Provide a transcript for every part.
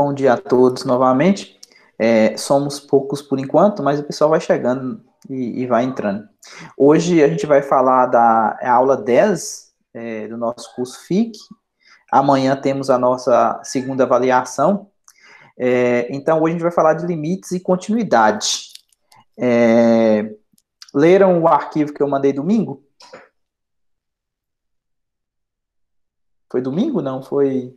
Bom dia a todos novamente. Somos poucos por enquanto, mas o pessoal vai chegando e vai entrando. Hoje a gente vai falar da aula 10 do nosso curso FIC. Amanhã temos a nossa segunda avaliação. Então, hoje a gente vai falar de limites e continuidade. Leram o arquivo que eu mandei domingo? Foi domingo? Não, foi.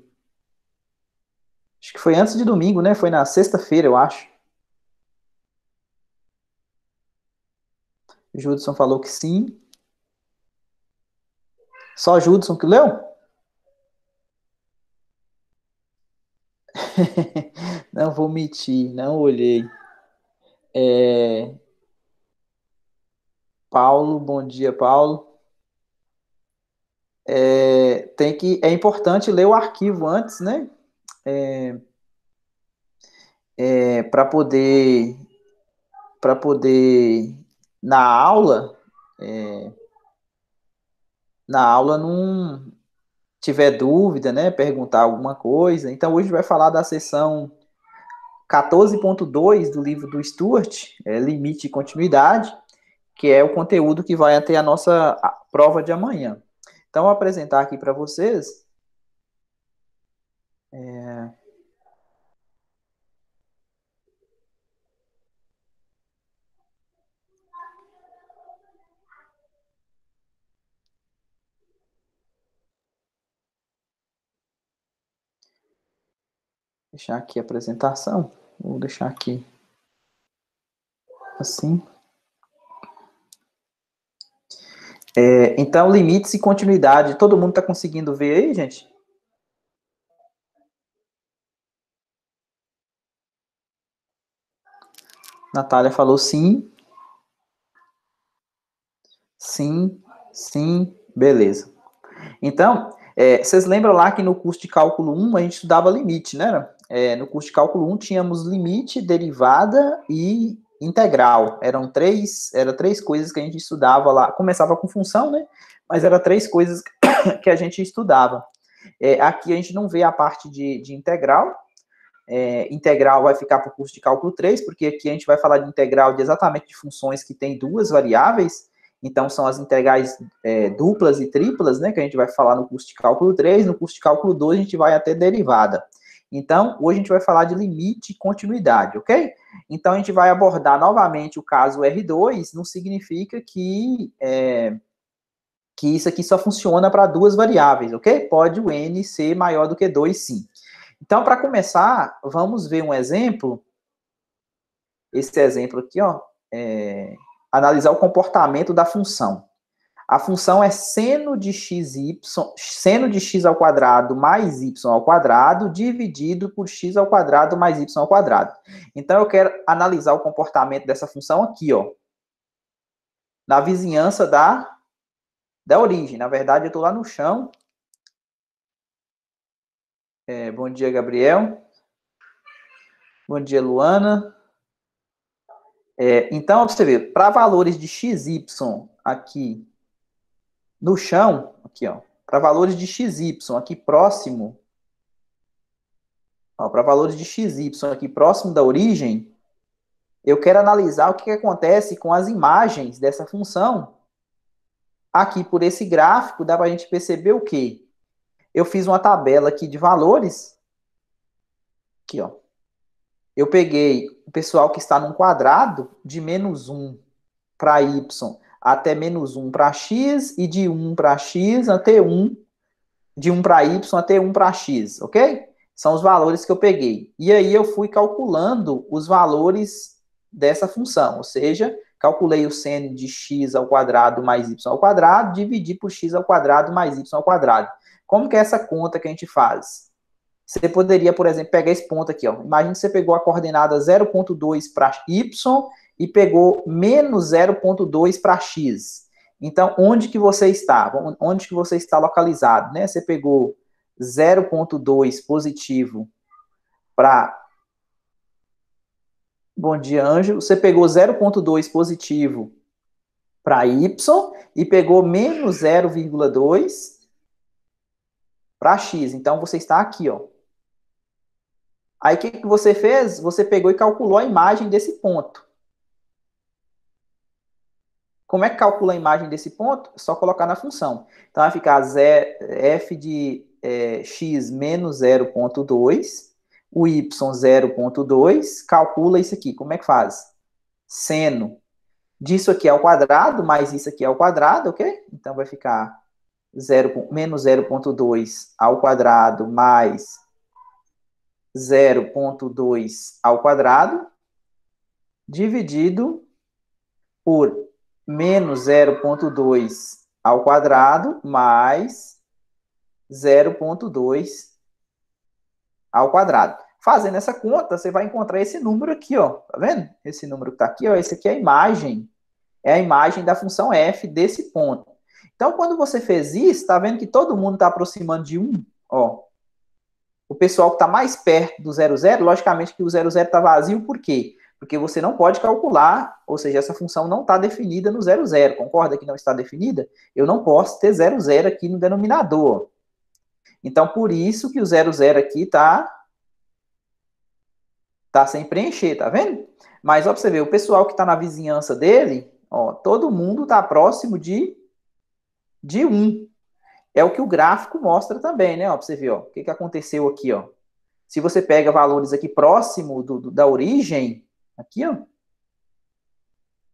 Acho que foi antes de domingo, né? Foi na sexta-feira, eu acho. Judson falou que sim. Só Judson que leu? Não vou mentir, não olhei. É, Paulo, bom dia, Paulo. É importante ler o arquivo antes, né? Para poder na aula, é, na aula não tiver dúvida, né? Perguntar alguma coisa. Então hoje vai falar da seção 14.2 do livro do Stuart, Limite e Continuidade, que é o conteúdo que vai até a nossa prova de amanhã. Então, vou apresentar aqui para vocês. Deixar aqui a apresentação. Vou deixar aqui assim. Então, limites e continuidade. Todo mundo está conseguindo ver aí, gente? Natália falou sim. Sim, sim, beleza. Então, vocês lembram lá que no curso de cálculo 1 a gente estudava limite, né? No curso de cálculo 1 tínhamos limite, derivada e integral. Eram três coisas que a gente estudava lá. Começava com função, né? Mas eram três coisas que a gente estudava. Aqui a gente não vê a parte de integral. Integral vai ficar para o curso de cálculo 3, porque aqui a gente vai falar de integral exatamente de funções que têm duas variáveis. Então, são as integrais duplas e triplas, né, que a gente vai falar no curso de cálculo 3. No curso de cálculo 2, a gente vai até derivada. Então, hoje a gente vai falar de limite e continuidade, ok? Então, a gente vai abordar novamente o caso R2, não significa que isso aqui só funciona para duas variáveis, ok? Pode o n ser maior do que 2, sim. Então, para começar, vamos ver um exemplo. Esse exemplo aqui, ó, analisar o comportamento da função. A função é seno de x ao quadrado mais y ao quadrado dividido por x ao quadrado mais y ao quadrado. Então, eu quero analisar o comportamento dessa função aqui, ó, na vizinhança da origem. Na verdade, eu estou lá no chão. Bom dia, Gabriel. Bom dia, Luana. Então, você vê, para valores de xy aqui no chão, aqui, ó, para valores de xy aqui próximo, para valores de xy aqui próximo da origem, eu quero analisar o que acontece com as imagens dessa função. Aqui, por esse gráfico, dá para a gente perceber o quê? Eu fiz uma tabela aqui de valores. Aqui, ó. Eu peguei o pessoal que está num quadrado de -1 para y até -1 para x e de 1 para x até 1, de 1 para y até 1 para x, ok? São os valores que eu peguei. E aí eu fui calculando os valores dessa função, ou seja, calculei o seno de x ao quadrado mais y ao quadrado, dividi por x ao quadrado mais y ao quadrado. Como que é essa conta que a gente faz? Você poderia, por exemplo, pegar esse ponto aqui, ó. Imagina que você pegou a coordenada 0,2 para y e pegou menos 0,2 para x. Então, onde que você está? Onde que você está localizado, né? Você pegou 0,2 positivo para... Bom dia, Ângelo. Você pegou 0,2 positivo para y e pegou menos 0,2 para x. Então, você está aqui, ó. Aí, o que, que você fez? Você pegou e calculou a imagem desse ponto. Como é que calcula a imagem desse ponto? É só colocar na função. Então, vai ficar f de x menos 0,2, o y 0,2, calcula isso aqui. Como é que faz? Seno disso aqui ao quadrado, mais isso aqui ao quadrado, ok? Então, vai ficar menos 0,2 ao quadrado mais 0,2 ao quadrado, dividido por menos 0,2 ao quadrado mais 0,2 ao quadrado. Fazendo essa conta, você vai encontrar esse número aqui, ó. Tá vendo? Esse número que está aqui, ó. Esse aqui é a imagem da função f desse ponto. Então, quando você fez isso, tá vendo que todo mundo está aproximando de 1, ó. O pessoal que está mais perto do 0,0, logicamente que o 0,0 está vazio, por quê? Porque você não pode calcular, ou seja, essa função não está definida no 0,0. Concorda que não está definida? Eu não posso ter 0,0 aqui no denominador. Então, por isso que o 0,0 aqui tá sem preencher, tá vendo? Mas, ó, pra você ver, o pessoal que está na vizinhança dele, ó, todo mundo está próximo de 1. É o que o gráfico mostra também, né? Ó, pra você ver, ó, o que, que aconteceu aqui, ó. Se você pega valores aqui próximo da origem, aqui, ó, o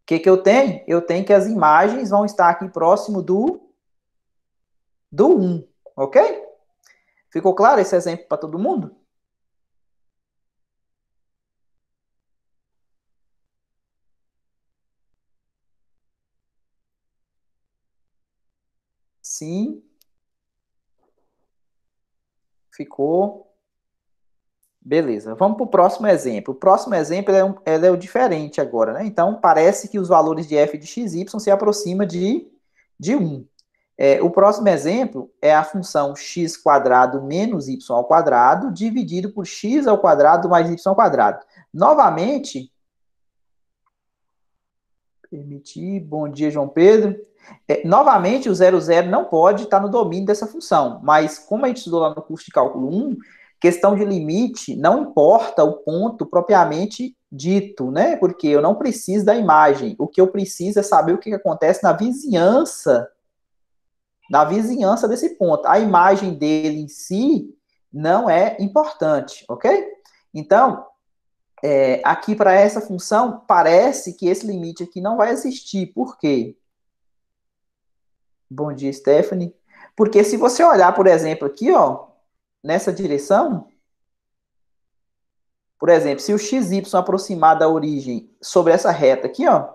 que, que eu tenho? Eu tenho que as imagens vão estar aqui próximo do 1, ok? Ficou claro esse exemplo para todo mundo? Sim, ficou. Beleza, vamos para o próximo exemplo. O próximo exemplo é o diferente agora, né? Então, parece que os valores de f de x, y se aproximam de 1. O próximo exemplo é a função x quadrado menos y ao quadrado dividido por x ao quadrado mais y ao quadrado. Novamente, permitir, bom dia, João Pedro. Novamente, o 0,0 não pode estar no domínio dessa função, mas como a gente estudou lá no curso de cálculo 1, questão de limite não importa o ponto propriamente dito, né? Porque eu não preciso da imagem. O que eu preciso é saber o que acontece na vizinhança desse ponto. A imagem dele em si não é importante, ok? Então, aqui para essa função, parece que esse limite aqui não vai existir. Por quê? Bom dia, Stephanie. Porque se você olhar, por exemplo, aqui, ó, nessa direção, por exemplo, se o XY aproximar da origem sobre essa reta aqui, ó,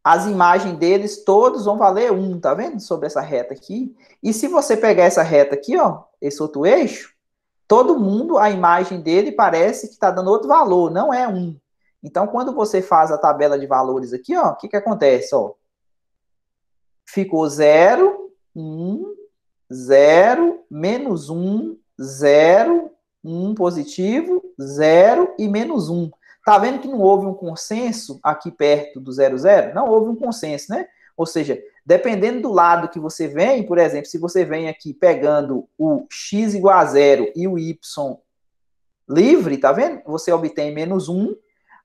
as imagens deles todos vão valer 1, tá vendo? Sobre essa reta aqui. E se você pegar essa reta aqui, ó, esse outro eixo, todo mundo, a imagem dele parece que está dando outro valor, não é 1. Então, quando você faz a tabela de valores aqui, ó, o que, que acontece? Ó? Ficou 0, 1, 0, menos 1, 0, 1 positivo, 0 e menos 1. Tá vendo que não houve um consenso aqui perto do 0,0? Não houve um consenso, né? Ou seja, dependendo do lado que você vem, por exemplo, se você vem aqui pegando o x igual a 0 e o y livre, tá vendo? Você obtém menos 1,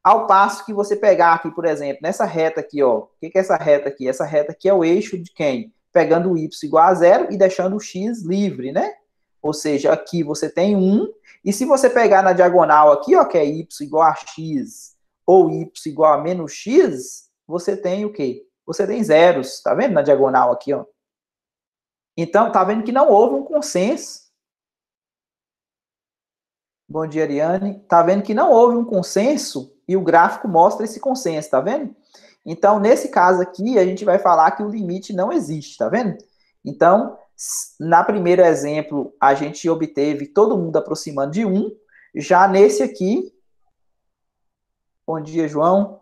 ao passo que você pegar aqui, por exemplo, nessa reta aqui, ó. O que é essa reta aqui? Essa reta aqui é o eixo de quem? Pegando o y igual a 0 e deixando o x livre, né? Ou seja, aqui você tem 1, e se você pegar na diagonal aqui, ó, que é y igual a x, ou y igual a menos x, você tem o quê? Você tem zeros, tá vendo? Na diagonal aqui, ó. Então, tá vendo que não houve um consenso. Bom dia, Ariane. Tá vendo que não houve um consenso e o gráfico mostra esse consenso, tá vendo? Então, nesse caso aqui, a gente vai falar que o limite não existe, tá vendo? Então, na primeiro exemplo, a gente obteve todo mundo aproximando de 1. Já nesse aqui, bom dia, João.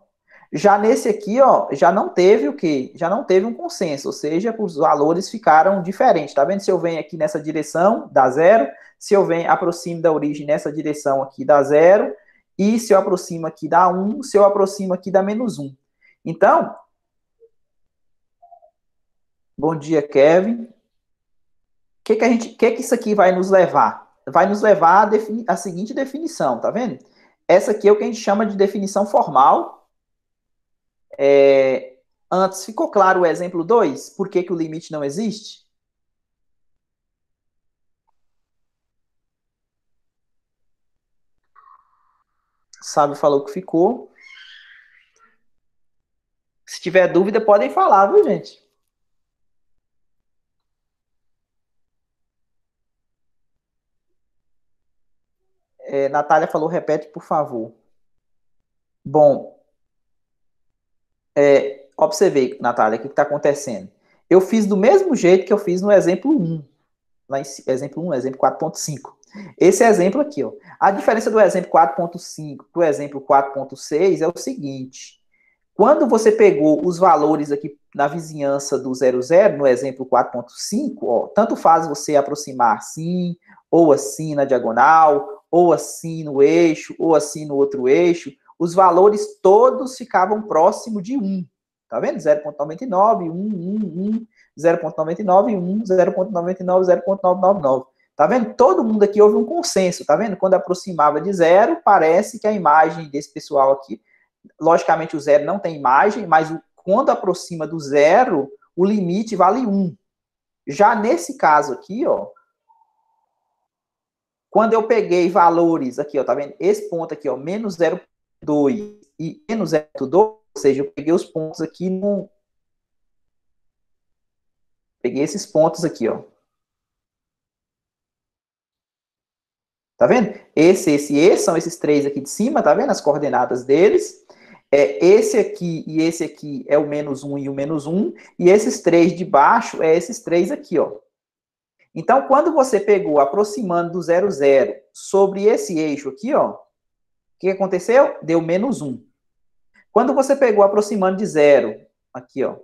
Já nesse aqui, ó, já não teve o quê? Já não teve um consenso, ou seja, os valores ficaram diferentes, tá vendo? Se eu venho aqui nessa direção, dá 0. Se eu venho, aproximo da origem nessa direção aqui, dá 0. E se eu aproximo aqui, dá 1. Se eu aproximo aqui, dá menos 1. Então, bom dia, Kevin. O que isso aqui vai nos levar? vai nos levar a seguinte definição, tá vendo? Essa aqui é o que a gente chama de definição formal. Antes, ficou claro o exemplo 2? Por que o limite não existe? Sábio falou que ficou. Se tiver dúvida, podem falar, viu, gente? Natália falou, repete, por favor. Bom, observei, Natália, o que está acontecendo. Eu fiz do mesmo jeito que eu fiz no exemplo 1. Lá em, exemplo 1, exemplo 4.5. Esse exemplo aqui, ó. A diferença do exemplo 4.5 para o exemplo 4.6 é o seguinte. Quando você pegou os valores aqui na vizinhança do 00, no exemplo 4.5, ó, tanto faz você aproximar assim, ou assim na diagonal, ou assim no eixo, ou assim no outro eixo, os valores todos ficavam próximo de 1. Tá vendo? 0.99, 1, 1, 1, 0.99, 1, 0.99, 0.999. Tá vendo? Todo mundo aqui houve um consenso, tá vendo? Quando aproximava de 0, parece que a imagem desse pessoal aqui, logicamente o 0 não tem imagem, mas quando aproxima do 0, o limite vale 1. Já nesse caso aqui, ó, quando eu peguei valores aqui, ó, tá vendo? Esse ponto aqui, ó, menos 0.2 e menos 0.2, ou seja, eu peguei os pontos aqui no... Peguei esses pontos aqui, ó. Tá vendo? Esse são esses três aqui de cima, tá vendo? As coordenadas deles. Esse aqui e esse aqui é o menos 1 e o menos 1. E esses três de baixo é esses três aqui, ó. Então, quando você pegou aproximando do 0, 0 sobre esse eixo aqui, ó, o que aconteceu? Deu menos 1. Quando você pegou aproximando de 0, aqui, ó,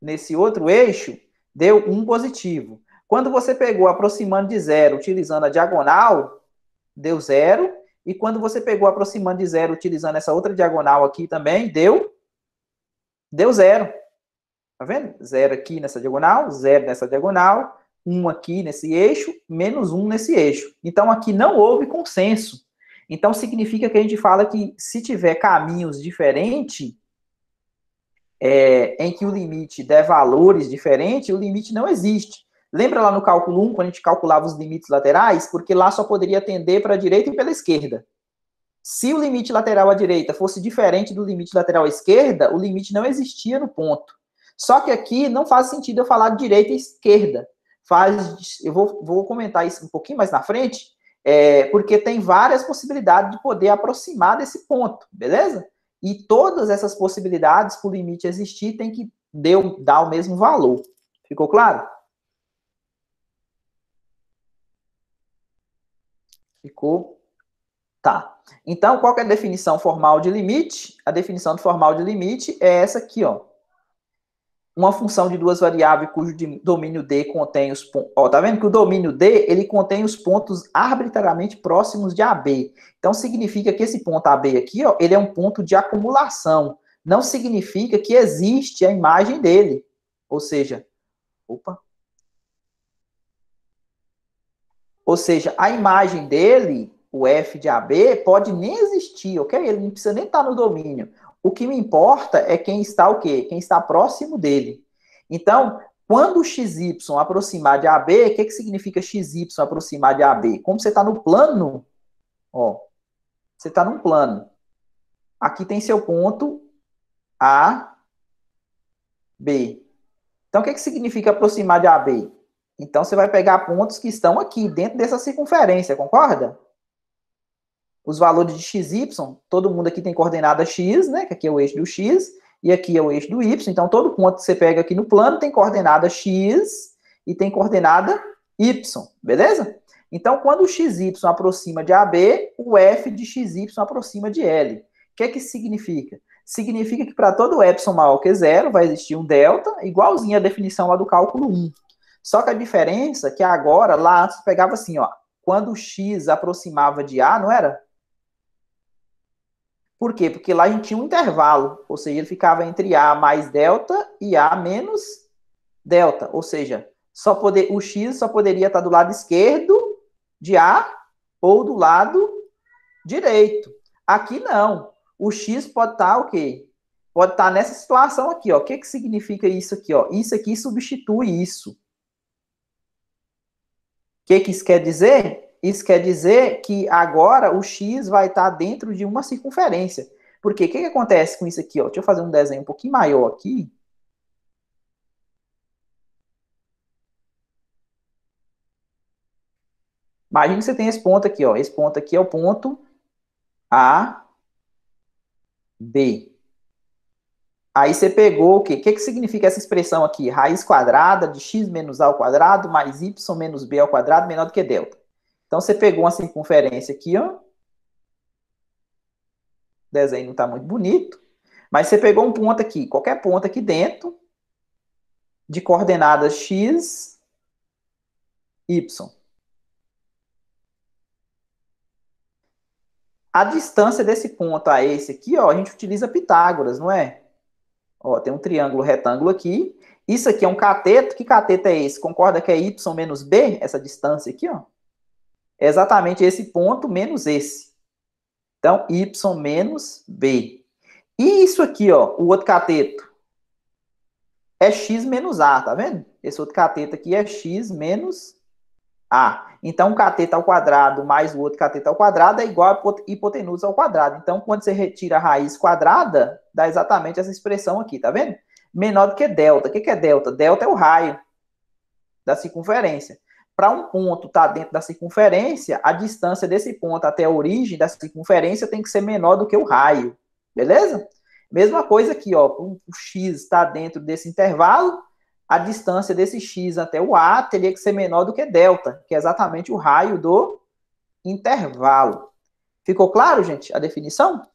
nesse outro eixo, deu 1 positivo. Quando você pegou aproximando de 0, utilizando a diagonal, deu 0. E quando você pegou aproximando de 0, utilizando essa outra diagonal aqui também, deu 0. Tá vendo? 0 aqui nessa diagonal, 0 nessa diagonal, 1 aqui nesse eixo, menos 1 nesse eixo. Então, aqui não houve consenso. Então, significa que a gente fala que se tiver caminhos diferentes, em que o limite der valores diferentes, o limite não existe. Lembra lá no cálculo 1, quando a gente calculava os limites laterais? Porque lá só poderia tender para a direita e pela esquerda. Se o limite lateral à direita fosse diferente do limite lateral à esquerda, o limite não existia no ponto. Só que aqui não faz sentido eu falar de direita e esquerda. Eu vou comentar isso um pouquinho mais na frente, porque tem várias possibilidades de poder aproximar desse ponto, beleza? E todas essas possibilidades, para o limite existir, tem que dar o mesmo valor. Ficou claro? Ficou? Tá. Então, qual que é a definição formal de limite? A definição formal de limite é essa aqui, ó. Uma função de duas variáveis cujo domínio D contém os pontos... Ó, tá vendo que o domínio D, ele contém os pontos arbitrariamente próximos de AB. Então, significa que esse ponto AB aqui, ó, ele é um ponto de acumulação. Não significa que existe a imagem dele. Ou seja... Opa. Ou seja, a imagem dele, o f de AB, pode nem existir, ok? Ele não precisa nem estar no domínio. O que me importa é quem está o quê? Quem está próximo dele. Então, quando o XY aproximar de AB, o que significa XY aproximar de AB? Como você está no plano, ó, você está num plano. Aqui tem seu ponto A, B. Então, o que significa aproximar de AB? Então, você vai pegar pontos que estão aqui, dentro dessa circunferência, concorda? Os valores de x, y, todo mundo aqui tem coordenada x, né? Que aqui é o eixo do x, e aqui é o eixo do y. Então, todo ponto que você pega aqui no plano tem coordenada x e tem coordenada y, beleza? Então, quando o xy aproxima de AB, o f de xy aproxima de L. O que é que isso significa? Significa que para todo epsilon maior que zero vai existir um delta, igualzinho à definição lá do cálculo 1. Só que a diferença é que agora, lá antes pegava assim, ó, quando o x aproximava de A, não era? Por quê? Porque lá a gente tinha um intervalo, ou seja, ele ficava entre A mais delta e A menos delta, ou seja, o x só poderia estar do lado esquerdo de A ou do lado direito. Aqui não. O x pode estar o quê? Pode estar nessa situação aqui, ó. O que que significa isso aqui, ó? Isso aqui substitui isso. O que que isso quer dizer? Isso quer dizer que agora o x vai estar dentro de uma circunferência. Porque o que que acontece com isso aqui, ó? Deixa eu fazer um desenho um pouquinho maior aqui. Imagina que você tem esse ponto aqui, ó. Esse ponto aqui é o ponto A, B. Aí você pegou o quê? O que que significa essa expressão aqui? Raiz quadrada de x menos a ao quadrado mais y menos b ao quadrado menor do que delta. Então você pegou uma circunferência aqui, ó. O desenho não está muito bonito. Mas você pegou um ponto aqui, qualquer ponto aqui dentro, de coordenadas x, y. A distância desse ponto a esse aqui, ó, a gente utiliza Pitágoras, não é? Ó, tem um triângulo retângulo aqui. Isso aqui é um cateto. Que cateto é esse? Concorda que é y menos b, essa distância aqui, ó? É exatamente esse ponto menos esse. Então, y menos b. E isso aqui, ó, o outro cateto, é x menos a, tá vendo? Esse outro cateto aqui é x menos a. Então, um cateto ao quadrado mais o outro cateto ao quadrado é igual a hipotenusa ao quadrado. Então, quando você retira a raiz quadrada, dá exatamente essa expressão aqui, tá vendo? Menor do que delta. O que é delta? Delta é o raio da circunferência. Para um ponto estar dentro da circunferência, a distância desse ponto até a origem da circunferência tem que ser menor do que o raio. Beleza? Mesma coisa aqui, ó. O x está dentro desse intervalo, a distância desse x até o A teria que ser menor do que delta, que é exatamente o raio do intervalo. Ficou claro, gente, a definição?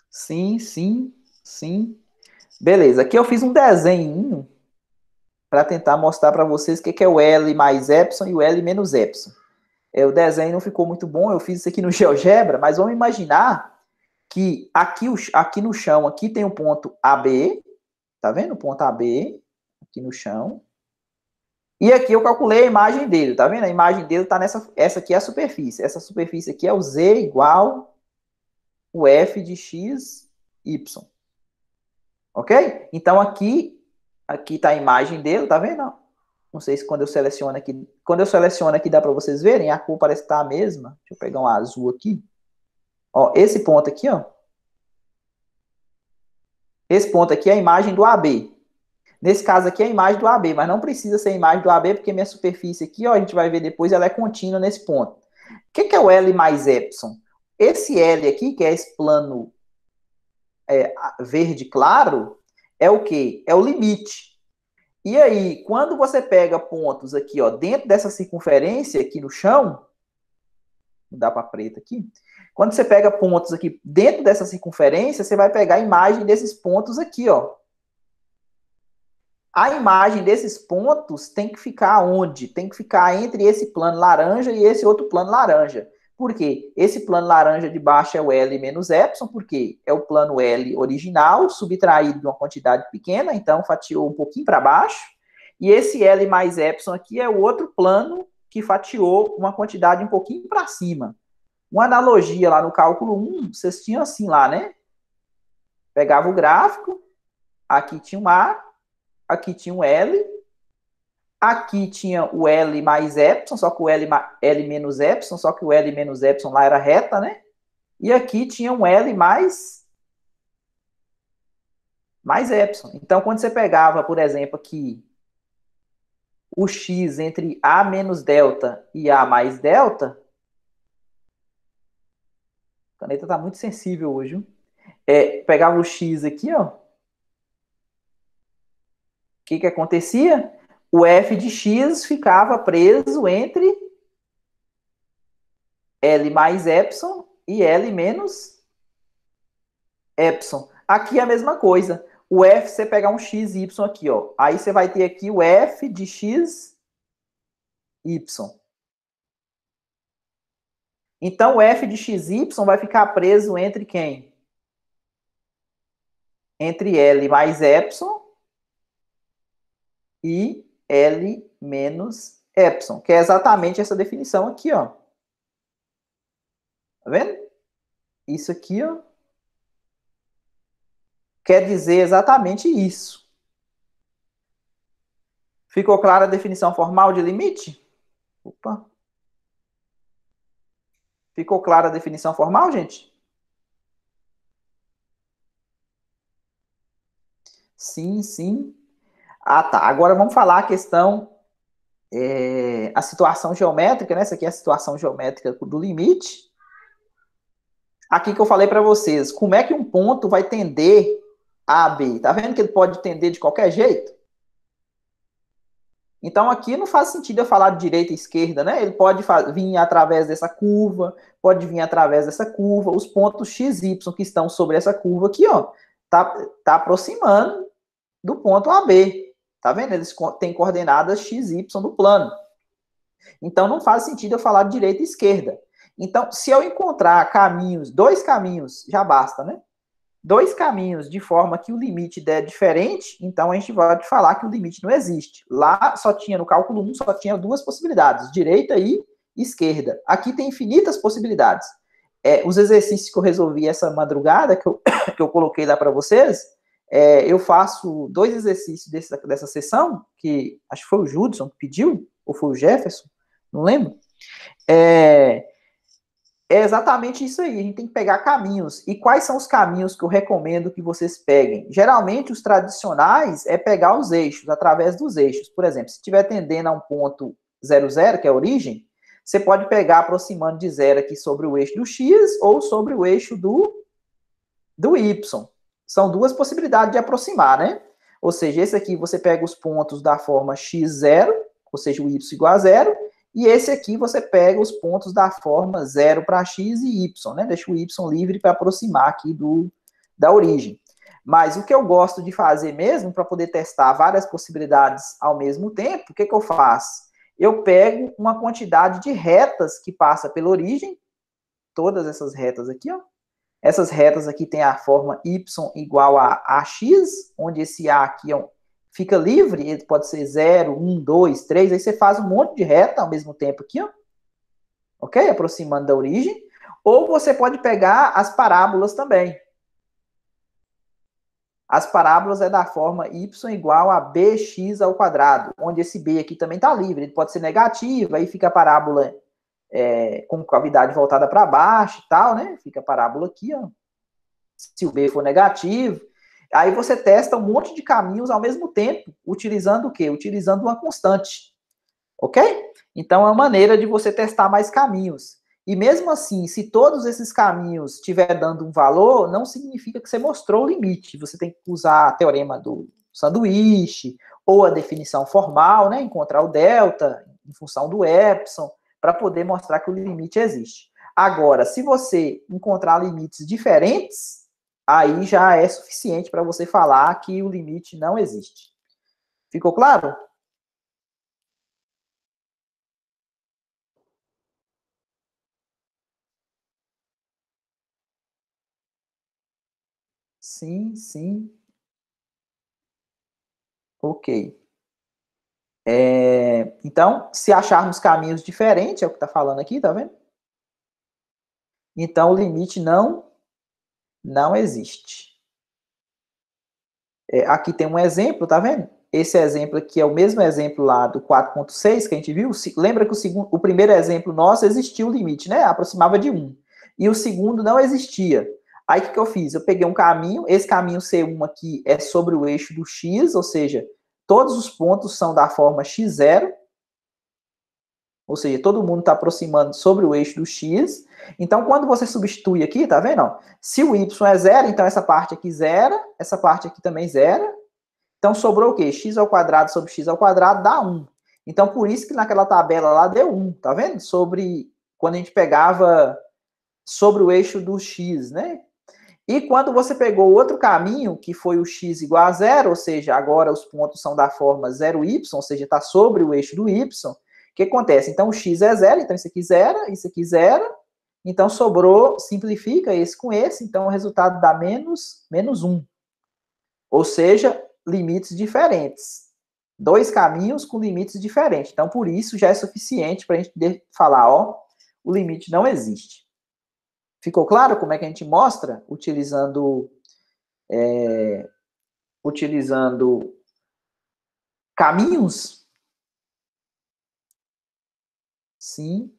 Sim, sim, sim. Beleza, aqui eu fiz um desenho para tentar mostrar para vocês o que é o L mais epsilon e o L menos epsilon. O desenho não ficou muito bom, eu fiz isso aqui no GeoGebra, mas vamos imaginar que aqui no chão aqui tem um ponto AB, tá vendo? O ponto AB aqui no chão. E aqui eu calculei a imagem dele, tá vendo? A imagem dele tá essa aqui é a superfície. Essa superfície aqui é o Z igual o F de x, y. Ok? Então aqui tá a imagem dele, tá vendo? Não sei se quando eu seleciono aqui dá para vocês verem, a cor parece estar a mesma. Deixa eu pegar um azul aqui. Ó, esse ponto aqui, ó. Esse ponto aqui é a imagem do AB. Nesse caso aqui é a imagem do AB, mas não precisa ser a imagem do AB, porque minha superfície aqui, ó, a gente vai ver depois, ela é contínua nesse ponto. O que é o L mais epsilon? Esse L aqui, que é esse plano verde claro, é o quê? É o limite. E aí, quando você pega pontos aqui, ó, dentro dessa circunferência aqui no chão, vou mudar para preto aqui. Quando você pega pontos aqui dentro dessa circunferência, você vai pegar a imagem desses pontos aqui, ó. A imagem desses pontos tem que ficar onde? Tem que ficar entre esse plano laranja e esse outro plano laranja. Por quê? Esse plano laranja de baixo é o L menos epsilon, porque é o plano L original, subtraído de uma quantidade pequena, então fatiou um pouquinho para baixo. E esse L mais epsilon aqui é o outro plano que fatiou uma quantidade um pouquinho para cima. Uma analogia lá no cálculo 1, vocês tinham assim lá, né? Pegava o gráfico, aqui tinha um A, aqui tinha um L, aqui tinha o L mais epsilon, só que o L menos epsilon, só que o L menos epsilon lá era reta, né? E aqui tinha um L mais epsilon. Então, quando você pegava, por exemplo, aqui o x entre A menos delta e A mais delta, a caneta está muito sensível hoje, viu? Pegava o x aqui, ó. O que acontecia? O f de x ficava preso entre L mais epsilon e L menos epsilon. Aqui é a mesma coisa. O f, você pegar um x, y aqui, ó. Aí você vai ter aqui o f de x, y. Então, o f de x, y vai ficar preso entre quem? Entre L mais epsilon e L menos epsilon, que é exatamente essa definição aqui, ó. Tá vendo? Isso aqui, ó, quer dizer exatamente isso. Ficou clara a definição formal de limite? Opa. Ficou clara a definição formal, gente? Sim, sim. Ah, tá. Agora vamos falar a questão, a situação geométrica, né? Essa aqui é a situação geométrica do limite. Aqui que eu falei para vocês, como é que um ponto vai tender a B? Tá vendo que ele pode tender de qualquer jeito? Então aqui não faz sentido eu falar de direita e esquerda, né? Ele pode vir através dessa curva, pode vir através dessa curva. Os pontos x, y que estão sobre essa curva aqui, ó, tá aproximando do ponto AB. Tá vendo? Eles têm coordenadas x, y no plano. Então não faz sentido eu falar de direita e esquerda. Então, se eu encontrar caminhos, dois caminhos, já basta, né? Dois caminhos de forma que o limite der diferente, então a gente vai falar que o limite não existe. Lá só tinha, no cálculo 1, só tinha duas possibilidades, direita e esquerda. Aqui tem infinitas possibilidades. Os exercícios que eu resolvi essa madrugada, que eu coloquei lá para vocês, eu faço dois exercícios dessa sessão, que acho que foi o Judson que pediu, ou foi o Jefferson, não lembro. É exatamente isso aí, a gente tem que pegar caminhos. E quais são os caminhos que eu recomendo que vocês peguem? Geralmente, os tradicionais é pegar os eixos, através dos eixos. Por exemplo, se estiver tendendo a um ponto 0, 0, que é a origem, você pode pegar aproximando de zero aqui sobre o eixo do x ou sobre o eixo do y. São duas possibilidades de aproximar, né? Ou seja, esse aqui você pega os pontos da forma x0, ou seja, o y igual a zero, e esse aqui você pega os pontos da forma 0 para x e y, né? Deixa o y livre para aproximar aqui da origem. Mas o que eu gosto de fazer mesmo, para poder testar várias possibilidades ao mesmo tempo, o que eu faço? Eu pego uma quantidade de retas que passa pela origem, todas essas retas aqui, ó. Essas retas aqui tem a forma y igual a ax, onde esse a aqui fica livre, ele pode ser 0, 1, 2, 3, aí você faz um monte de reta ao mesmo tempo aqui, ó. Ok? Aproximando da origem. Ou você pode pegar as parábolas também. As parábolas é da forma y igual a bx ao quadrado, onde esse b aqui também está livre, ele pode ser negativo, aí fica a parábola com cavidade voltada para baixo e tal, né? Fica a parábola aqui, ó. Se o b for negativo. Aí você testa um monte de caminhos ao mesmo tempo, utilizando o quê? Utilizando uma constante. Ok? Então é uma maneira de você testar mais caminhos. E mesmo assim, se todos esses caminhos estiver dando um valor, não significa que você mostrou o limite. Você tem que usar a teorema do sanduíche, ou a definição formal, né? Encontrar o delta em função do epsilon, para poder mostrar que o limite existe. Agora, se você encontrar limites diferentes, aí já é suficiente para você falar que o limite não existe. Ficou claro? Sim, sim. Ok. Então, se acharmos caminhos diferentes, é o que está falando aqui, tá vendo? Então, o limite não existe. Aqui tem um exemplo, tá vendo? Esse exemplo aqui é o mesmo exemplo lá do 4.6 que a gente viu. Lembra que o primeiro exemplo nosso existia o limite, né? Aproximava de 1. E o segundo não existia. Aí o que eu fiz? Eu peguei um caminho, esse caminho C1 aqui é sobre o eixo do x, ou seja, todos os pontos são da forma x0, ou seja, todo mundo está aproximando sobre o eixo do x. Então, quando você substitui aqui, tá vendo? Se o y é zero, então essa parte aqui zera, essa parte aqui também zera. Então, sobrou o quê? X ao quadrado sobre x ao quadrado dá 1. Então, por isso que naquela tabela lá deu 1, tá vendo? Quando a gente pegava sobre o eixo do x, né? E quando você pegou o outro caminho, que foi o x igual a zero, ou seja, agora os pontos são da forma 0y, ou seja, está sobre o eixo do y, o que acontece? Então, o x é zero, então isso aqui zera, isso aqui zera, então sobrou, simplifica esse com esse, então o resultado dá menos 1. Ou seja, limites diferentes. Dois caminhos com limites diferentes. Então, por isso, já é suficiente para a gente falar, ó, o limite não existe. Ficou claro como é que a gente mostra? Utilizando caminhos? Sim.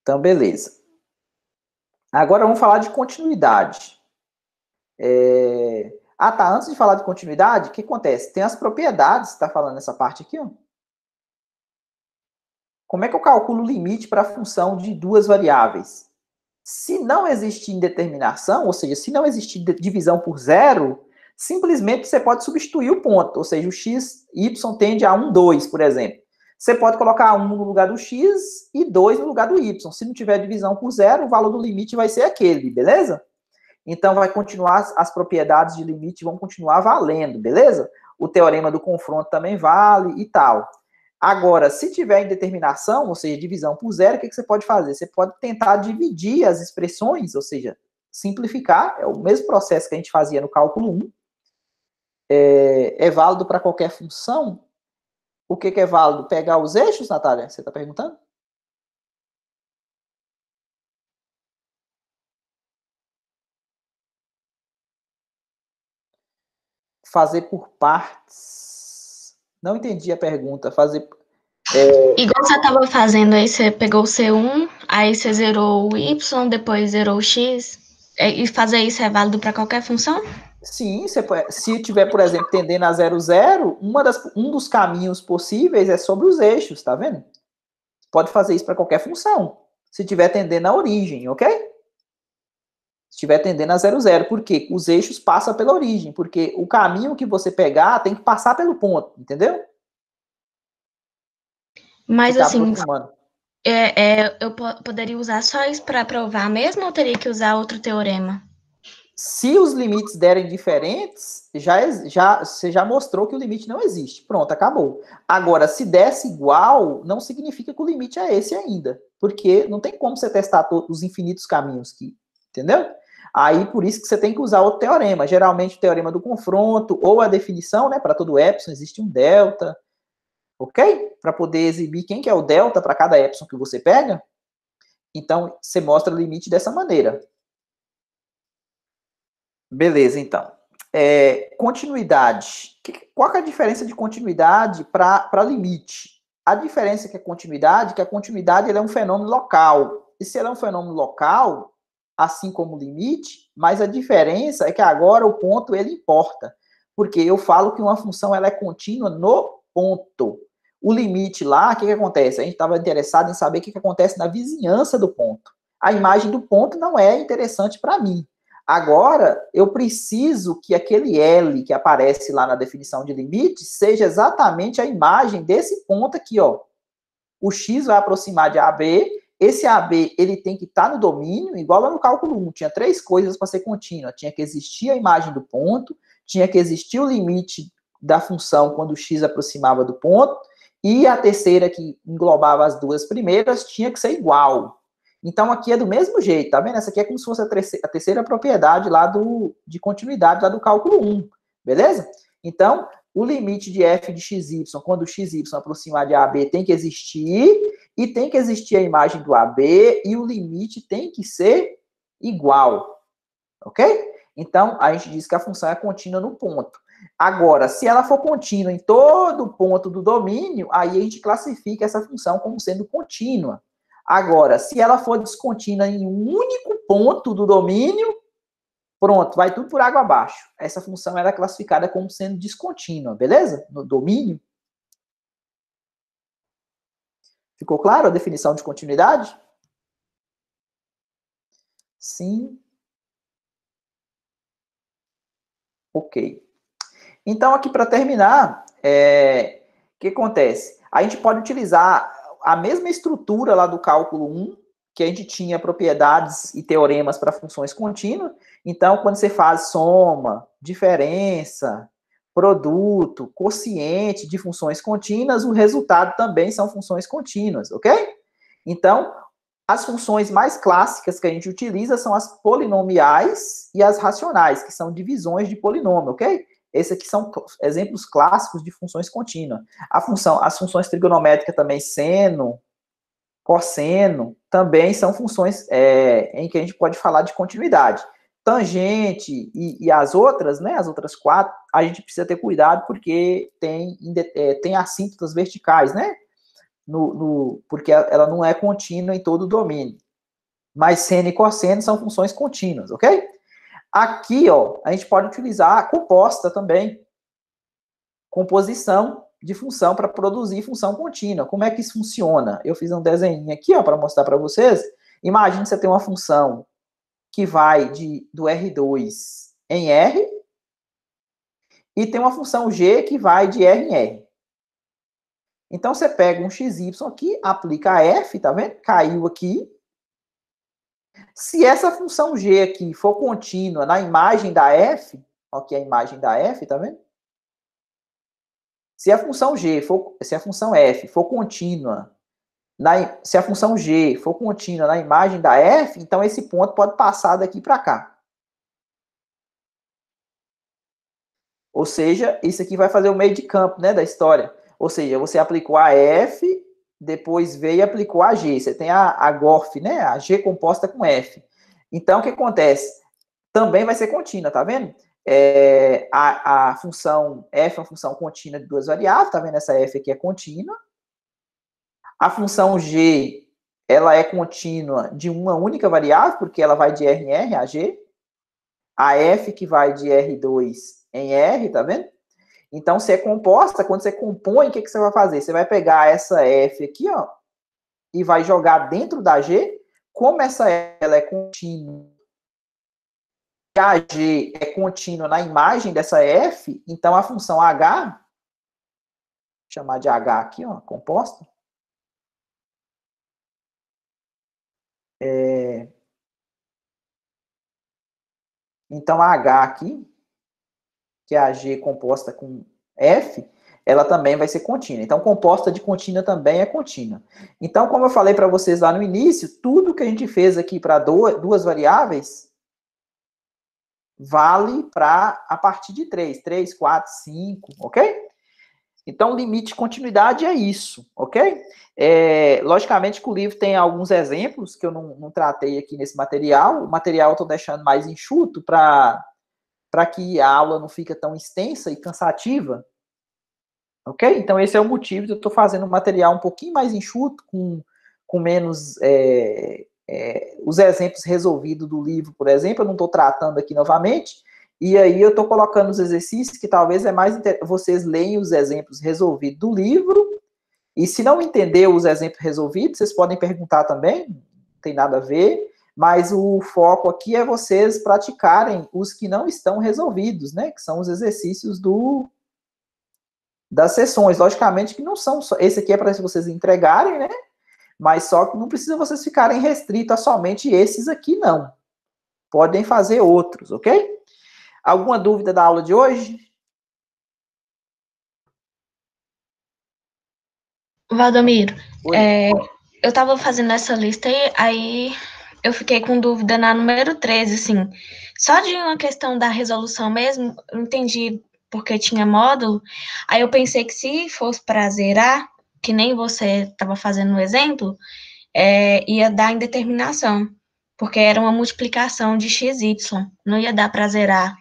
Então, beleza. Agora vamos falar de continuidade. Tá. Antes de falar de continuidade, o que acontece? Tem as propriedades, está falando nessa parte aqui, ó. Como é que eu calculo o limite para a função de duas variáveis? Se não existir indeterminação, ou seja, se não existir divisão por zero, simplesmente você pode substituir o ponto, ou seja, o x, y tende a 1, 2, por exemplo. Você pode colocar 1 no lugar do x e 2 no lugar do y. Se não tiver divisão por zero, o valor do limite vai ser aquele, beleza? Então, vai continuar, as propriedades de limite vão continuar valendo, beleza? O teorema do confronto também vale e tal. Agora, se tiver indeterminação, ou seja, divisão por zero, o que você pode fazer? Você pode tentar dividir as expressões, ou seja, simplificar, é o mesmo processo que a gente fazia no cálculo 1. É válido para qualquer função? O que é válido? Pegar os eixos, Natália? Você está perguntando? Fazer por partes. Não entendi a pergunta. Fazer... Igual você estava fazendo, aí você pegou o C1, aí você zerou o Y, depois zerou o X, e fazer isso é válido para qualquer função? Sim, se tiver, por exemplo, tendendo a 0, 0, um dos caminhos possíveis é sobre os eixos, tá vendo? Pode fazer isso para qualquer função. Se tiver tendendo à origem, ok? Se estiver tendendo a 0, 0. Por quê? Os eixos passam pela origem, porque o caminho que você pegar tem que passar pelo ponto, entendeu? Mas Ficar assim, aproximando. eu poderia usar só isso para provar mesmo ou teria que usar outro teorema? Se os limites derem diferentes, você já mostrou que o limite não existe. Pronto, acabou. Agora, se desse igual, não significa que o limite é esse ainda. Porque não tem como você testar todos os infinitos caminhos que. Entendeu? Aí, por isso que você tem que usar outro teorema. Geralmente, o teorema do confronto ou a definição, né? Para todo epsilon existe um delta. Ok? Para poder exibir quem que é o delta para cada epsilon que você pega. Então, você mostra o limite dessa maneira. Beleza, então. Continuidade. Qual que é a diferença de continuidade para limite? A diferença que a continuidade ele é um fenômeno local. E se ele é um fenômeno local, assim como o limite, mas a diferença é que agora o ponto ele importa. Porque eu falo que uma função ela é contínua no ponto. O limite lá, o que acontece? A gente estava interessado em saber o que acontece na vizinhança do ponto. A imagem do ponto não é interessante para mim. Agora, eu preciso que aquele L que aparece lá na definição de limite seja exatamente a imagem desse ponto aqui, ó. O x vai aproximar de AB, esse AB ele tem que estar no domínio, igual lá no cálculo 1, tinha 3 coisas para ser contínua. Tinha que existir a imagem do ponto, tinha que existir o limite da função quando o x aproximava do ponto, e a terceira, que englobava as duas primeiras, tinha que ser igual. Então, aqui é do mesmo jeito, tá vendo? Essa aqui é como se fosse a terceira propriedade lá de continuidade lá do cálculo 1, beleza? Então, o limite de f de xy, quando o xy aproximar de AB, tem que existir, e tem que existir a imagem do AB, e o limite tem que ser igual, ok? Então, a gente diz que a função é contínua no ponto. Agora, se ela for contínua em todo ponto do domínio, aí a gente classifica essa função como sendo contínua. Agora, se ela for descontínua em um único ponto do domínio, pronto, vai tudo por água abaixo. Essa função era classificada como sendo descontínua, beleza? No domínio. Ficou claro a definição de continuidade? Sim. Ok. Então, aqui para terminar, o que acontece? A gente pode utilizar a mesma estrutura lá do cálculo 1, que a gente tinha propriedades e teoremas para funções contínuas. Então, quando você faz soma, diferença, produto, quociente de funções contínuas, o resultado também são funções contínuas, ok? Então, as funções mais clássicas que a gente utiliza são as polinomiais e as racionais, que são divisões de polinômio, ok? Esses aqui são exemplos clássicos de funções contínuas. As funções trigonométricas também, seno, cosseno, também são funções em que a gente pode falar de continuidade. Tangente e as outras, né, as outras 4, a gente precisa ter cuidado porque tem assíntotas verticais, né? Porque ela não é contínua em todo o domínio. Mas seno e cosseno são funções contínuas, ok? Aqui, ó, a gente pode utilizar a composta também. Composição de função para produzir função contínua. Como é que isso funciona? Eu fiz um desenho aqui, ó, para mostrar para vocês. Imagine que você tem uma função que vai do R2 em R e tem uma função G que vai de R em R. Então, você pega um XY aqui, aplica a F, tá vendo? Caiu aqui. Se essa função G aqui for contínua na imagem da F, aqui a imagem da F, tá vendo? Se a função F for contínua, se a função G for contínua na imagem da F, então esse ponto pode passar daqui para cá. Ou seja, isso aqui vai fazer o meio de campo, né, da história. Ou seja, você aplicou a F, depois veio e aplicou a G. Você tem a GOF, né, a G composta com F. Então, o que acontece? Também vai ser contínua, tá vendo? A função F é uma função contínua de duas variáveis, tá vendo? Essa F aqui é contínua. A função G, ela é contínua de uma única variável, porque ela vai de R em R, a G. A F que vai de R2 em R, tá vendo? Então, se é composta, quando você compõe, o que você vai fazer? Você vai pegar essa F aqui, ó, e vai jogar dentro da G. Como ela é contínua, a G é contínua na imagem dessa F, então a função H, vou chamar de H aqui, ó, composta, então a H aqui, que é a G composta com F, ela também vai ser contínua. Então, composta de contínua também é contínua. Então, como eu falei para vocês lá no início, tudo que a gente fez aqui para duas variáveis vale para a partir de 3, 4, 5, ok? Então, o limite de continuidade é isso, ok? Logicamente que o livro tem alguns exemplos que eu não tratei aqui nesse material. O material eu estou deixando mais enxuto para que a aula não fique tão extensa e cansativa, ok? Então, esse é o motivo de eu estou fazendo um material um pouquinho mais enxuto, com menos... os exemplos resolvidos do livro, por exemplo, eu não estou tratando aqui novamente, e aí eu estou colocando os exercícios que talvez é mais vocês leem os exemplos resolvidos do livro, e se não entender os exemplos resolvidos, vocês podem perguntar também, não tem nada a ver, mas o foco aqui é vocês praticarem os que não estão resolvidos, né, que são os exercícios das sessões. Logicamente que não são só, esse aqui é para vocês entregarem, né, mas só que não precisa vocês ficarem restritos a somente esses aqui, não. Podem fazer outros, ok? Alguma dúvida da aula de hoje? Valdomiro, eu estava fazendo essa lista aí eu fiquei com dúvida na número 13, assim. Só de uma questão da resolução mesmo, eu entendi porque tinha módulo, aí eu pensei que se fosse para zerar, que nem você estava fazendo no exemplo, ia dar indeterminação, porque era uma multiplicação de XY, não ia dar para zerar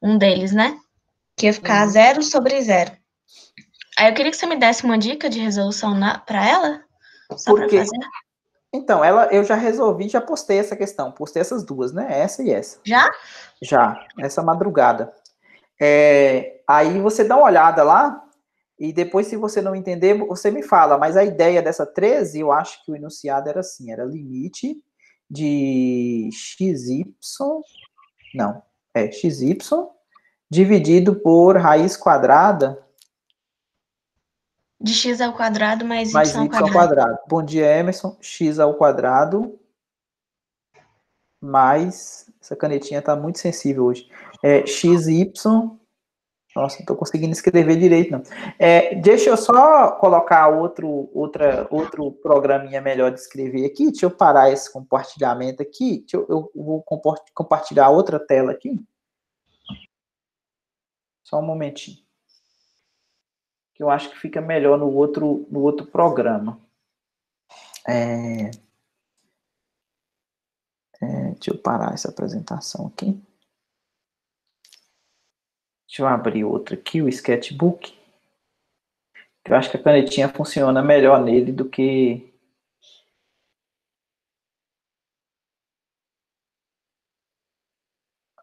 um deles, né? Que ia ficar 0 sobre 0. Aí eu queria que você me desse uma dica de resolução para ela, só para fazer. Então, eu já resolvi, já postei essa questão, postei essas duas, né? Essa e essa. Já? Já, essa madrugada. Aí você dá uma olhada lá, e depois, se você não entender, você me fala, mas a ideia dessa 13, eu acho que o enunciado era assim, era limite de xy, não, xy, dividido por raiz quadrada de x ao quadrado mais y ao quadrado. Bom dia, Emerson. X ao quadrado mais... Essa canetinha está muito sensível hoje. XY... Nossa, não estou conseguindo escrever direito, não. Deixa eu só colocar outro programinha melhor de escrever aqui. Deixa eu parar esse compartilhamento aqui. Eu vou compartilhar outra tela aqui. Só um momentinho. Que eu acho que fica melhor no outro programa. Deixa eu parar essa apresentação aqui. Deixa eu abrir outro aqui, o Sketchbook. Eu acho que a canetinha funciona melhor nele do que...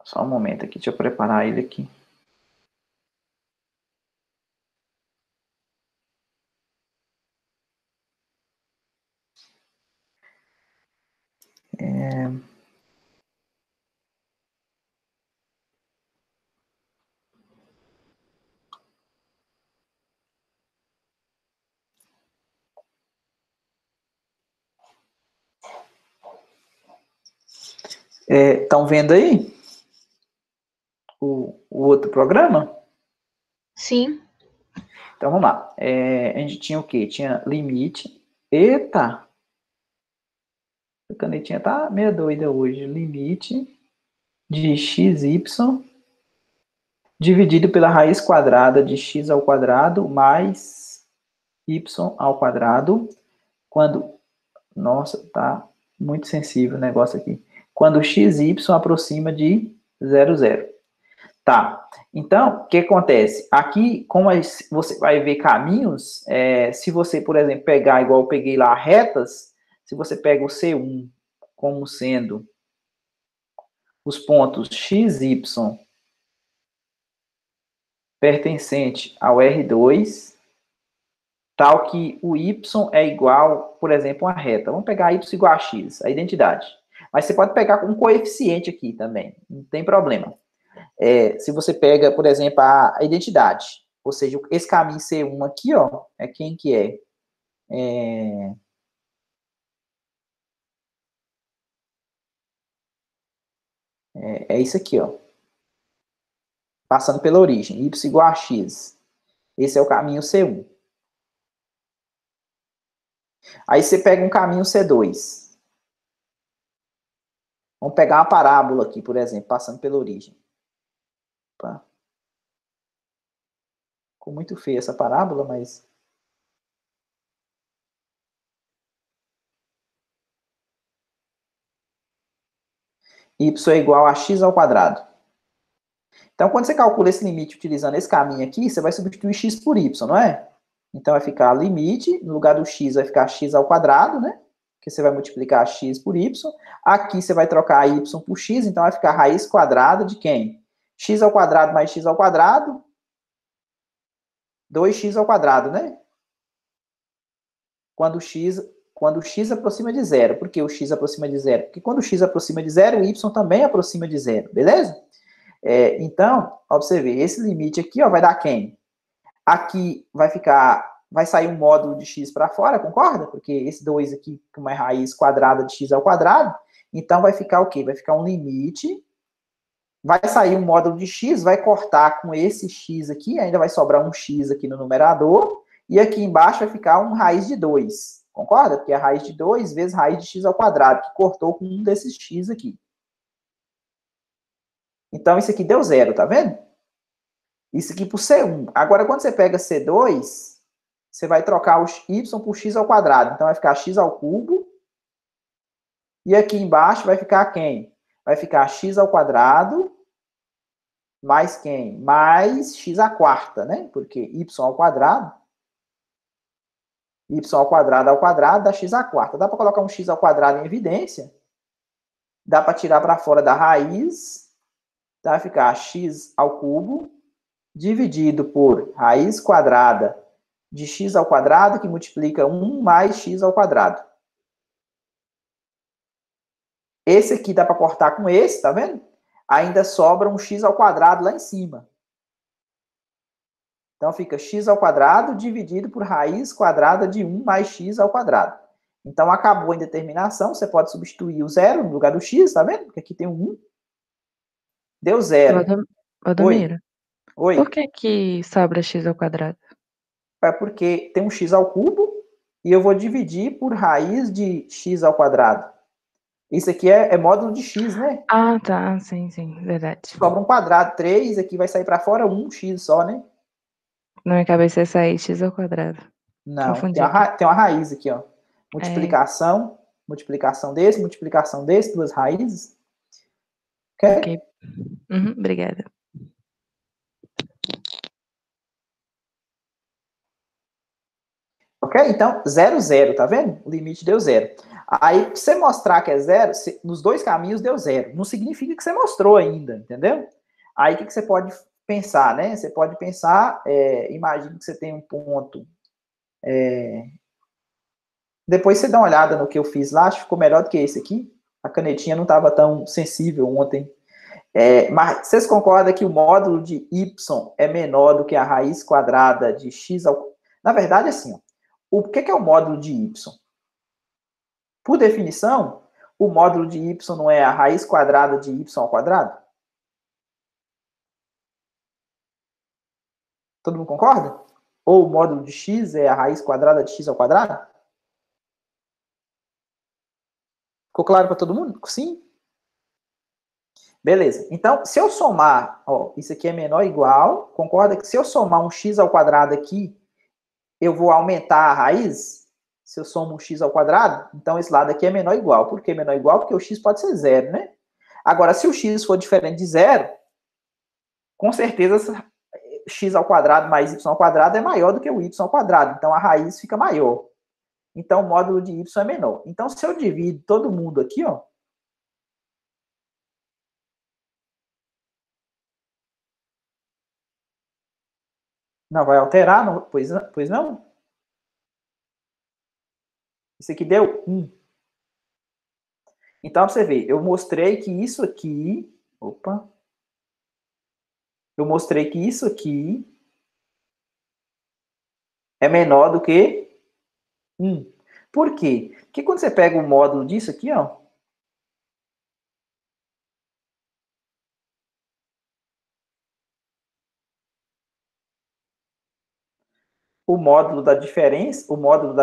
Só um momento aqui, deixa eu preparar ele aqui. Estão vendo aí o outro programa? Sim. Então, vamos lá. A gente tinha o quê? Tinha limite. Eita! A canetinha tá meio doida hoje. Limite de xy dividido pela raiz quadrada de x ao quadrado mais y ao quadrado, quando... Nossa, tá muito sensível o negócio aqui. Quando xy aproxima de 0, 0. Tá, então, o que acontece? Aqui, como você vai ver caminhos, se você, por exemplo, pegar, igual eu peguei lá, retas, se você pega o C1 como sendo os pontos x, y pertencente ao R2, tal que o y é igual, por exemplo, a reta. Vamos pegar y igual a x, a identidade. Mas você pode pegar um coeficiente aqui também, não tem problema. Se você pega, por exemplo, a identidade, ou seja, esse caminho C1 aqui, ó, é quem que é? É isso aqui, ó. Passando pela origem, y igual a x. Esse é o caminho C1. Aí você pega um caminho C2. Vamos pegar uma parábola aqui, por exemplo, passando pela origem. Opa. Ficou muito feia essa parábola, mas... y é igual a x ao quadrado. Então, quando você calcula esse limite utilizando esse caminho aqui, você vai substituir x por y, não é? Então, vai ficar limite, no lugar do x vai ficar x ao quadrado, né? Que você vai multiplicar x por y. Aqui você vai trocar y por x, então vai ficar raiz quadrada de quem? X ao quadrado mais x ao quadrado, 2x ao quadrado, né? Quando o x aproxima de zero. Por que o x aproxima de zero? Porque quando o x aproxima de zero, o y também aproxima de zero, beleza? Então, observe, esse limite aqui, ó, vai dar quem? Aqui vai sair um módulo de x para fora, concorda? Porque esse 2 aqui, como é raiz quadrada de x ao quadrado, então vai ficar o quê? Vai ficar um limite, vai sair um módulo de x, vai cortar com esse x aqui, ainda vai sobrar um x aqui no numerador, e aqui embaixo vai ficar um raiz de 2, concorda? Porque é raiz de 2 vezes raiz de x ao quadrado, que cortou com um desses x aqui. Então, isso aqui deu zero, tá vendo? Isso aqui por C1. Agora, quando você pega C2, você vai trocar o y por x ao quadrado. Então, vai ficar x ao cubo. E aqui embaixo vai ficar quem? Vai ficar x ao quadrado mais quem? Mais x à quarta, né? Porque y ao quadrado ao quadrado dá x à quarta. Dá para colocar um x ao quadrado em evidência. Dá para tirar para fora da raiz. Vai ficar x ao cubo dividido por raiz quadrada de x ao quadrado, que multiplica 1 mais x ao quadrado. Esse aqui dá para cortar com esse, tá vendo? Ainda sobra um x ao quadrado lá em cima. Então, fica x ao quadrado dividido por raiz quadrada de 1 mais x ao quadrado. Então, acabou a indeterminação, você pode substituir o zero no lugar do x, tá vendo? Porque aqui tem um 1. Deu zero. Odomiro, Oi. por que sobra x ao quadrado? É porque tem um x ao cubo e eu vou dividir por raiz de x ao quadrado. Isso aqui é módulo de x, né? Ah, tá. Sim, verdade. Sobra um quadrado, 3, aqui vai sair para fora 1x só, né? Na minha cabeça ia sair x ao quadrado. Não, Confundi tem uma raiz aqui, ó. É. Multiplicação desse, duas raízes. Ok. Obrigada. Ok? Então, 0, 0, tá vendo? O limite deu 0. Aí, pra você mostrar que é 0, nos dois caminhos deu 0. Não significa que você mostrou ainda, entendeu? Aí, o que você pode pensar, né? Você pode pensar, imagine que você tem um ponto. Depois você dá uma olhada no que eu fiz lá, acho que ficou melhor do que esse aqui. A canetinha não estava tão sensível ontem. Mas vocês concordam que o módulo de y é menor do que a raiz quadrada de x ao... Na verdade, assim, ó, o que é o módulo de y? Por definição, o módulo de y não é a raiz quadrada de y ao quadrado? Todo mundo concorda? Ou o módulo de x é a raiz quadrada de x ao quadrado? Ficou claro para todo mundo? Sim? Beleza. Então, se eu somar, ó, isso aqui é menor ou igual, concorda que se eu somar um x ao quadrado aqui, eu vou aumentar a raiz? Se eu somo um x ao quadrado, então esse lado aqui é menor ou igual. Por que menor ou igual? Porque o x pode ser zero, né? Agora, se o x for diferente de zero, com certeza x ao quadrado mais y ao quadrado é maior do que o y ao quadrado. Então, a raiz fica maior. Então, o módulo de y é menor. Então, se eu divido todo mundo aqui, ó, não vai alterar, não, pois não? Isso aqui deu 1. Então, você vê, eu mostrei que isso aqui... Opa! Eu mostrei que isso aqui é menor do que 1. Por quê? Porque quando você pega o módulo disso aqui, ó, o módulo da diferença, o módulo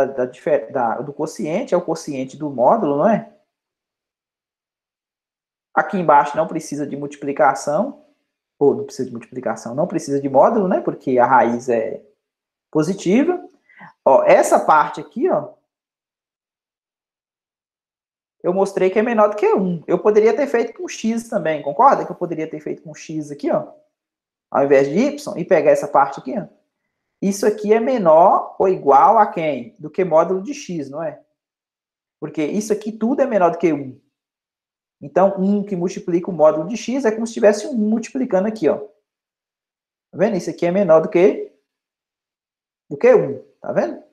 do quociente é o quociente do módulo, não é? Aqui embaixo não precisa de multiplicação, ou não precisa de multiplicação, não precisa de módulo, né? Porque a raiz é positiva. Ó, essa parte aqui, ó, eu mostrei que é menor do que 1. Eu poderia ter feito com x também, concorda? Que eu poderia ter feito com x aqui, ó, ao invés de y, e pegar essa parte aqui, ó. Isso aqui é menor ou igual a quem? Do que módulo de x, não é? Porque isso aqui tudo é menor do que 1. Então, 1 que multiplica o módulo de x é como se tivesse um 1 multiplicando aqui, ó. Tá vendo? Isso aqui é menor do que 1, tá vendo?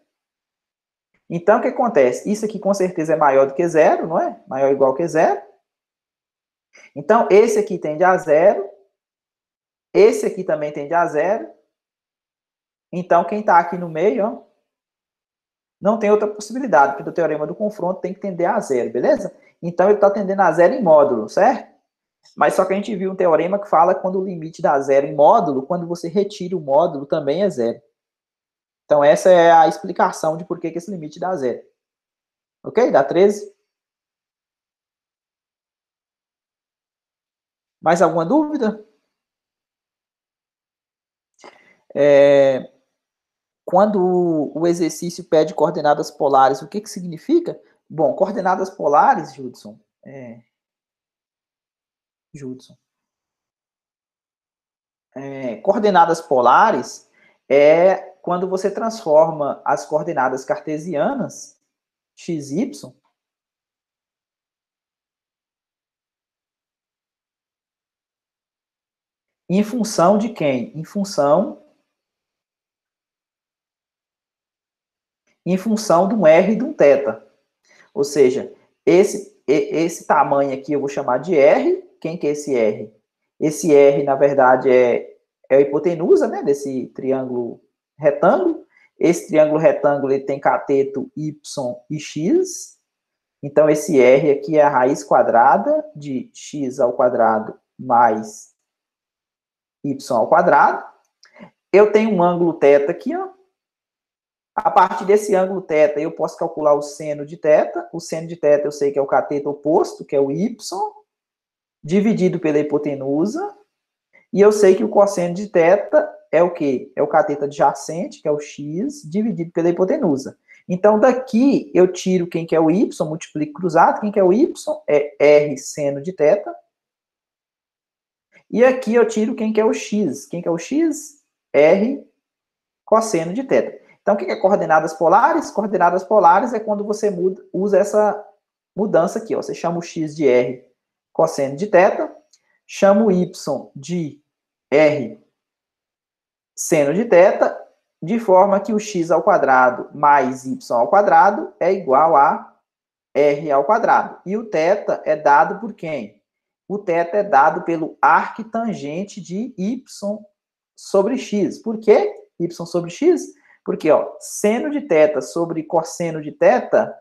Então, o que acontece? Isso aqui com certeza é maior do que 0, não é? Maior ou igual que 0. Então, esse aqui tende a 0. Esse aqui também tende a 0. Então, quem está aqui no meio, ó, não tem outra possibilidade, porque o teorema do confronto tem que tender a 0, beleza? Então, ele está tendendo a 0 em módulo, certo? Mas só que a gente viu um teorema que fala que quando o limite dá 0 em módulo, quando você retira o módulo, também é 0. Então, essa é a explicação de por que esse limite dá 0. Ok? Dá 13. Mais alguma dúvida? Quando o exercício pede coordenadas polares, o que significa? Bom, coordenadas polares, Judson, coordenadas polares é quando você transforma as coordenadas cartesianas, x, y, em função de quem? Em função de um r e de um θ. Ou seja, esse tamanho aqui eu vou chamar de r. Quem que é esse r? Esse r, na verdade, é a hipotenusa, né, desse triângulo retângulo. Esse triângulo retângulo ele tem cateto y e x. Então, esse r aqui é a raiz quadrada de x ao quadrado mais y ao quadrado. Eu tenho um ângulo θ aqui, ó. A partir desse ângulo θ, eu posso calcular o seno de θ. O seno de θ eu sei que é o cateto oposto, que é o y, dividido pela hipotenusa. E eu sei que o cosseno de θ é o quê? É o cateto adjacente, que é o x, dividido pela hipotenusa. Então, daqui eu tiro quem que é o y, multiplico cruzado. Quem que é o y? É r seno de θ. E aqui eu tiro quem que é o x. Quem que é o x? R cosseno de θ. Então, o que é coordenadas polares? Coordenadas polares é quando você usa essa mudança aqui. Ó. Você chama o x de r cosseno de θ, chama o y de r seno de θ, de forma que o x ao quadrado mais y ao quadrado é igual a r ao quadrado. E o θ é dado por quem? O θ é dado pelo arctangente de y sobre x. Por quê? Y sobre x? Porque, ó, seno de θ sobre cosseno de θ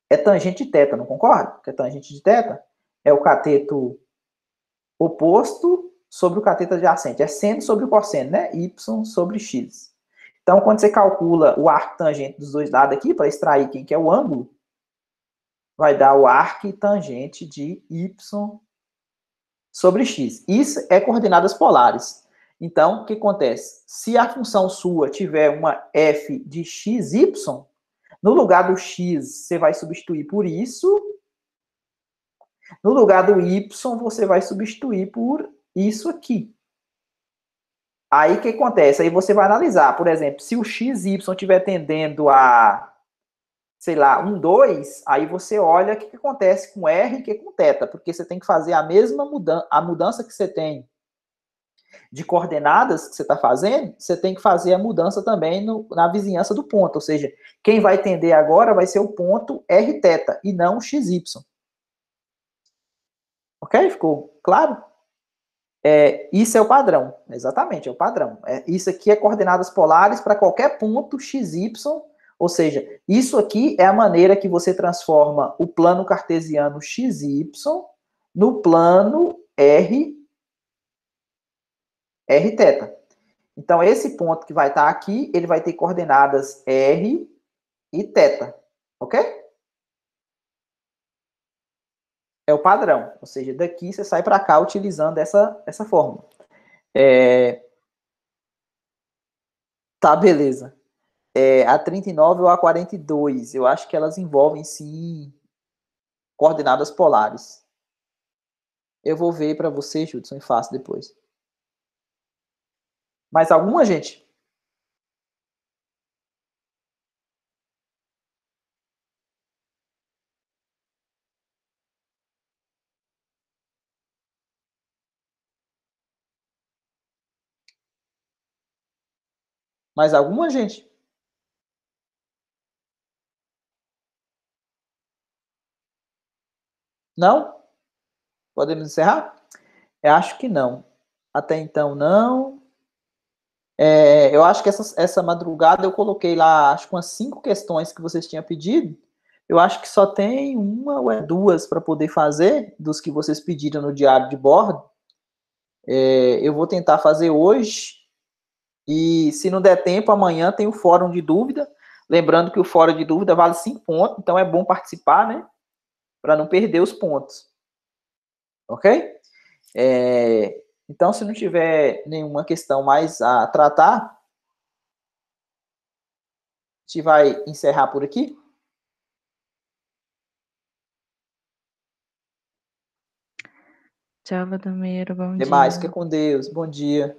é tangente de θ, não concorda? Porque a tangente de θ é o cateto oposto sobre o cateto adjacente. É seno sobre o cosseno, né? Y sobre x. Então, quando você calcula o arctangente dos dois lados aqui, para extrair quem que é o ângulo, vai dar o arctangente de y sobre x. Isso é coordenadas polares. Então, o que acontece? Se a função sua tiver uma f de xy, no lugar do x, você vai substituir por isso. No lugar do y, você vai substituir por isso aqui. Aí, o que acontece? Aí você vai analisar, por exemplo, se o xy estiver tendendo a, sei lá, 1, 2, aí você olha o que acontece com R e o que com θ, porque você tem que fazer a mesma mudança que você tem de coordenadas que você está fazendo, você tem que fazer a mudança também na vizinhança do ponto. Ou seja, quem vai tender agora vai ser o ponto Rθ e não o XY. Ok? Ficou claro? Isso é o padrão. Exatamente, é o padrão. Isso aqui é coordenadas polares para qualquer ponto XY. Ou seja, isso aqui é a maneira que você transforma o plano cartesiano XY no plano Rθ. Então, esse ponto que vai estar aqui, ele vai ter coordenadas R e θ, ok? É o padrão, ou seja, daqui você sai para cá utilizando essa fórmula. Tá, beleza. A 39 ou a 42, eu acho que elas envolvem, sim, coordenadas polares. Eu vou ver para você, Judson, e faço depois. Mais alguma, gente? Mais alguma, gente? Não? Podemos encerrar? Eu acho que não. Até então, não. Eu acho que essa madrugada eu coloquei lá, acho que umas 5 questões que vocês tinham pedido. Eu acho que só tem uma ou duas para poder fazer, dos que vocês pediram no diário de bordo. Eu vou tentar fazer hoje, e se não der tempo, amanhã tem o fórum de dúvida. Lembrando que o fórum de dúvida vale 5 pontos, então é bom participar, né? Para não perder os pontos. Ok? Então, se não tiver nenhuma questão mais a tratar, a gente vai encerrar por aqui. Tchau, Valdomiro. Bom dia. Demais, fica com Deus. Bom dia.